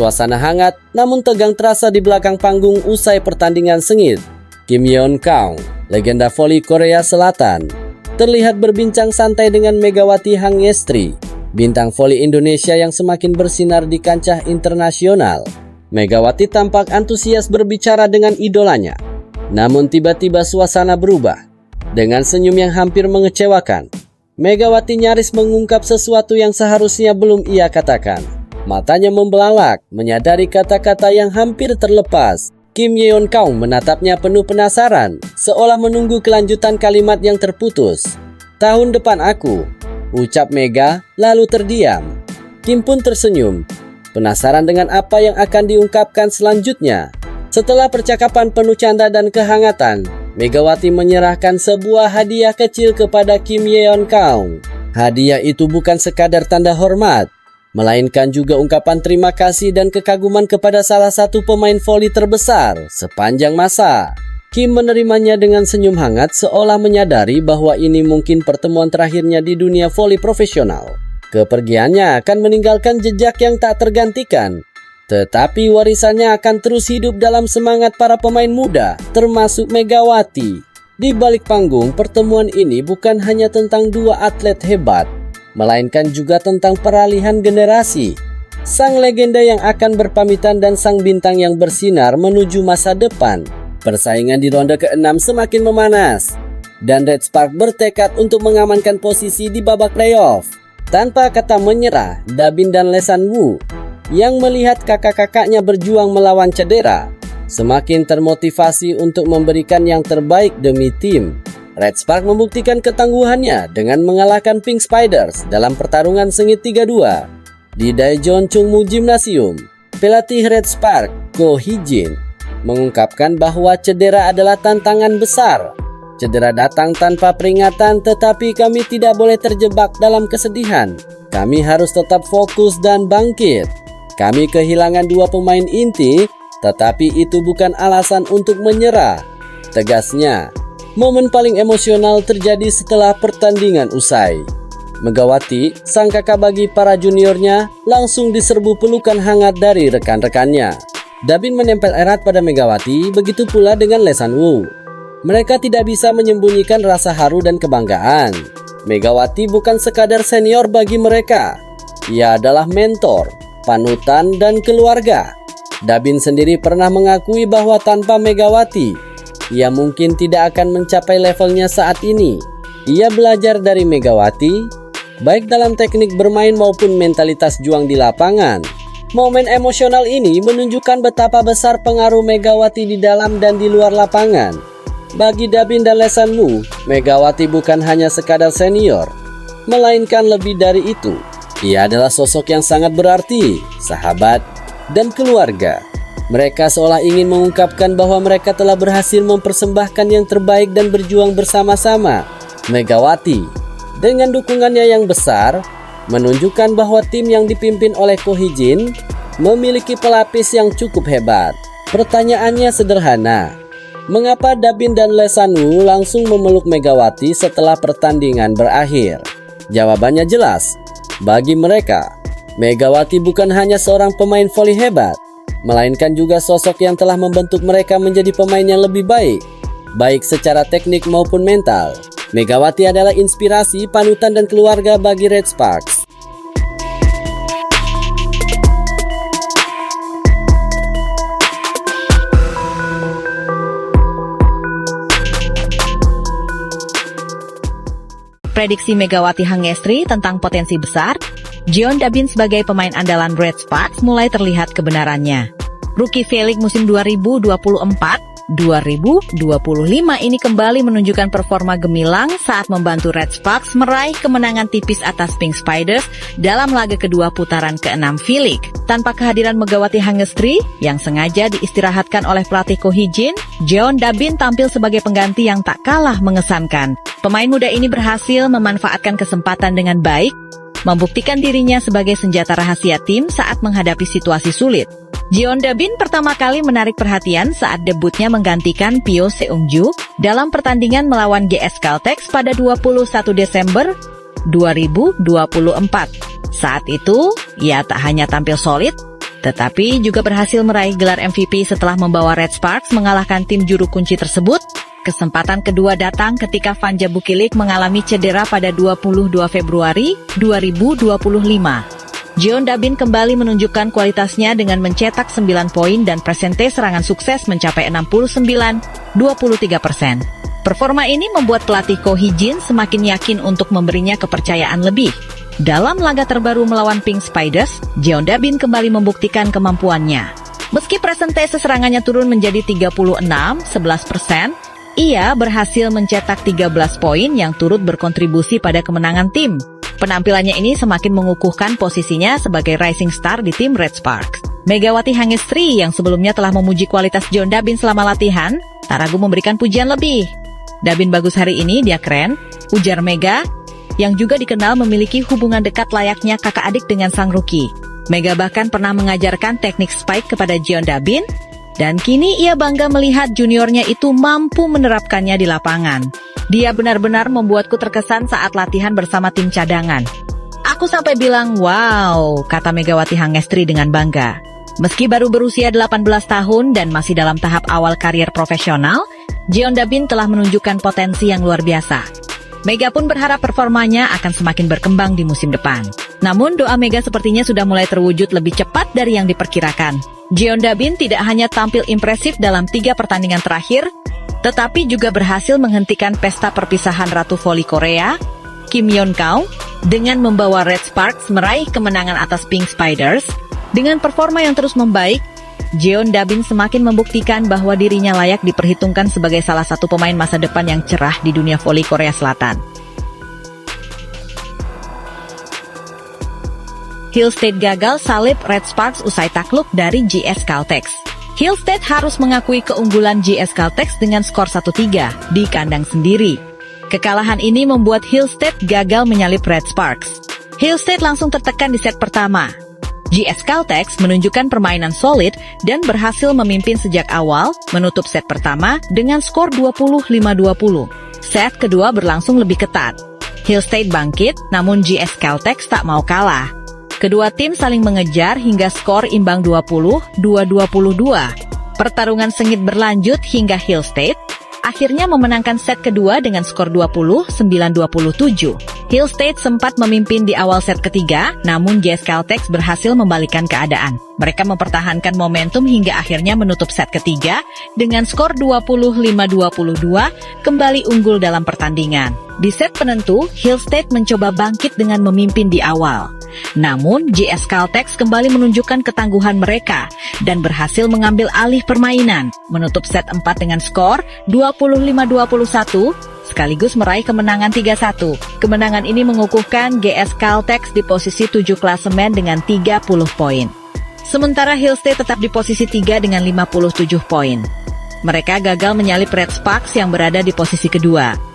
Suasana hangat namun tegang terasa di belakang panggung usai pertandingan sengit. Kim Yeon Kang, legenda voli Korea Selatan, terlihat berbincang santai dengan Megawati Hangestri, bintang voli Indonesia yang semakin bersinar di kancah internasional. Megawati tampak antusias berbicara dengan idolanya. Namun tiba-tiba suasana berubah. Dengan senyum yang hampir mengecewakan, Megawati nyaris mengungkap sesuatu yang seharusnya belum ia katakan. Matanya membelalak, menyadari kata-kata yang hampir terlepas. Kim Yeon Kang menatapnya penuh penasaran, seolah menunggu kelanjutan kalimat yang terputus. "Tahun depan aku," ucap Mega, lalu terdiam. Kim pun tersenyum, penasaran dengan apa yang akan diungkapkan selanjutnya. Setelah percakapan penuh canda dan kehangatan, Megawati menyerahkan sebuah hadiah kecil kepada Kim Yeon Kang. Hadiah itu bukan sekadar tanda hormat, melainkan juga ungkapan terima kasih dan kekaguman kepada salah satu pemain voli terbesar sepanjang masa. Kim menerimanya dengan senyum hangat, seolah menyadari bahwa ini mungkin pertemuan terakhirnya di dunia voli profesional. Kepergiannya akan meninggalkan jejak yang tak tergantikan, tetapi warisannya akan terus hidup dalam semangat para pemain muda, termasuk Megawati. Di balik panggung, pertemuan ini bukan hanya tentang dua atlet hebat, melainkan juga tentang peralihan generasi. Sang legenda yang akan berpamitan dan sang bintang yang bersinar menuju masa depan. Persaingan di ronde ke-6 semakin memanas, dan Red Spark bertekad untuk mengamankan posisi di babak playoff. Tanpa kata menyerah, Dabin dan Lesan Woo yang melihat kakak-kakaknya berjuang melawan cedera, semakin termotivasi untuk memberikan yang terbaik demi tim. Red Spark membuktikan ketangguhannya dengan mengalahkan Pink Spiders dalam pertarungan sengit 3-2 di Daejeon Chungmu Gymnasium. Pelatih Red Spark, Ko Hee-jin, mengungkapkan bahwa cedera adalah tantangan besar. Cedera datang tanpa peringatan, tetapi kami tidak boleh terjebak dalam kesedihan. Kami harus tetap fokus dan bangkit. Kami kehilangan dua pemain inti, tetapi itu bukan alasan untuk menyerah, tegasnya. Momen paling emosional terjadi setelah pertandingan usai. Megawati, sang kakak bagi para juniornya, langsung diserbu pelukan hangat dari rekan-rekannya. Dabin menempel erat pada Megawati, begitu pula dengan Lesan Woo. Mereka tidak bisa menyembunyikan rasa haru dan kebanggaan. Megawati bukan sekadar senior bagi mereka. Ia adalah mentor, panutan, dan keluarga. Dabin sendiri pernah mengakui bahwa tanpa Megawati, ia mungkin tidak akan mencapai levelnya saat ini. Ia belajar dari Megawati, baik dalam teknik bermain maupun mentalitas juang di lapangan. Momen emosional ini menunjukkan betapa besar pengaruh Megawati di dalam dan di luar lapangan. Bagi Dabin dan Lesan Woo, Megawati bukan hanya sekadar senior, melainkan lebih dari itu. Ia adalah sosok yang sangat berarti, sahabat, dan keluarga. Mereka seolah ingin mengungkapkan bahwa mereka telah berhasil mempersembahkan yang terbaik dan berjuang bersama-sama. Megawati, dengan dukungannya yang besar, menunjukkan bahwa tim yang dipimpin oleh Ko Hee-jin memiliki pelapis yang cukup hebat. Pertanyaannya sederhana, mengapa Dabin dan Lesan Woo langsung memeluk Megawati setelah pertandingan berakhir? Jawabannya jelas, bagi mereka, Megawati bukan hanya seorang pemain voli hebat, melainkan juga sosok yang telah membentuk mereka menjadi pemain yang lebih baik secara teknik maupun mental. Megawati adalah inspirasi, panutan, dan keluarga bagi Red Sparks. Prediksi Megawati Hangestri tentang potensi besar Jeon Dabin sebagai pemain andalan Red Sparks mulai terlihat kebenarannya. Rookie V-League musim 2024-2025 ini kembali menunjukkan performa gemilang saat membantu Red Sparks meraih kemenangan tipis atas Pink Spiders dalam laga kedua putaran ke-6 V-League. Tanpa kehadiran Megawati Hangestri yang sengaja diistirahatkan oleh pelatih Ko Hee-jin, Jeon Dabin tampil sebagai pengganti yang tak kalah mengesankan. Pemain muda ini berhasil memanfaatkan kesempatan dengan baik, membuktikan dirinya sebagai senjata rahasia tim saat menghadapi situasi sulit. Jeon Dabin pertama kali menarik perhatian saat debutnya menggantikan Pyo Seung-ju dalam pertandingan melawan GS Caltex pada 21 Desember 2024. Saat itu, ia tak hanya tampil solid, tetapi juga berhasil meraih gelar MVP setelah membawa Red Sparks mengalahkan tim juru kunci tersebut. Kesempatan kedua datang ketika Vanja Bukilic mengalami cedera pada 22 Februari 2025. Jeon Dabin kembali menunjukkan kualitasnya dengan mencetak 9 poin dan persentase serangan sukses mencapai 69,23%. Performa ini membuat pelatih Ko Hee-jin semakin yakin untuk memberinya kepercayaan lebih. Dalam laga terbaru melawan Pink Spiders, Jeon Dabin kembali membuktikan kemampuannya. Meski persentase serangannya turun menjadi 36,11%, ia berhasil mencetak 13 poin yang turut berkontribusi pada kemenangan tim. Penampilannya ini semakin mengukuhkan posisinya sebagai rising star di tim Red Sparks. Megawati Hangestri yang sebelumnya telah memuji kualitas Jeon Dabin selama latihan, tak ragu memberikan pujian lebih. "Dabin bagus hari ini, dia keren," ujar Mega, yang juga dikenal memiliki hubungan dekat layaknya kakak adik dengan sang rookie. Mega bahkan pernah mengajarkan teknik spike kepada Jeon Dabin, dan kini ia bangga melihat juniornya itu mampu menerapkannya di lapangan. "Dia benar-benar membuatku terkesan saat latihan bersama tim cadangan. Aku sampai bilang, wow," kata Megawati Hangestri dengan bangga. Meski baru berusia 18 tahun dan masih dalam tahap awal karier profesional, Jeon Dabin telah menunjukkan potensi yang luar biasa. Mega pun berharap performanya akan semakin berkembang di musim depan. Namun doa Mega sepertinya sudah mulai terwujud lebih cepat dari yang diperkirakan. Jeon Dabin tidak hanya tampil impresif dalam 3 pertandingan terakhir, tetapi juga berhasil menghentikan pesta perpisahan Ratu Voli Korea, Kim Yeon Kaung, dengan membawa Red Sparks meraih kemenangan atas Pink Spiders. Dengan performa yang terus membaik, Jeon Dabin semakin membuktikan bahwa dirinya layak diperhitungkan sebagai salah satu pemain masa depan yang cerah di dunia voli Korea Selatan. Hill State gagal salib Red Sparks usai takluk dari GS Caltex. Hill State harus mengakui keunggulan GS Caltex dengan skor 1-3 di kandang sendiri. Kekalahan ini membuat Hill State gagal menyalip Red Sparks. Hill State langsung tertekan di set pertama. GS Caltex menunjukkan permainan solid dan berhasil memimpin sejak awal, menutup set pertama dengan skor 25-20. Set kedua berlangsung lebih ketat. Hill State bangkit, namun GS Caltex tak mau kalah. Kedua tim saling mengejar hingga skor imbang 20-22. Pertarungan sengit berlanjut hingga Hill State akhirnya memenangkan set kedua dengan skor 29-27. Hill State sempat memimpin di awal set ketiga, namun GS Caltex berhasil membalikkan keadaan. Mereka mempertahankan momentum hingga akhirnya menutup set ketiga dengan skor 25-22, kembali unggul dalam pertandingan. Di set penentu, Hill State mencoba bangkit dengan memimpin di awal. Namun, GS Caltex kembali menunjukkan ketangguhan mereka dan berhasil mengambil alih permainan, menutup set 4 dengan skor 25-21, sekaligus meraih kemenangan 3-1. Kemenangan ini mengukuhkan GS Caltex di posisi 7 klasemen dengan 30 poin. Sementara Hill State tetap di posisi 3 dengan 57 poin. Mereka gagal menyalip Red Sparks yang berada di posisi kedua.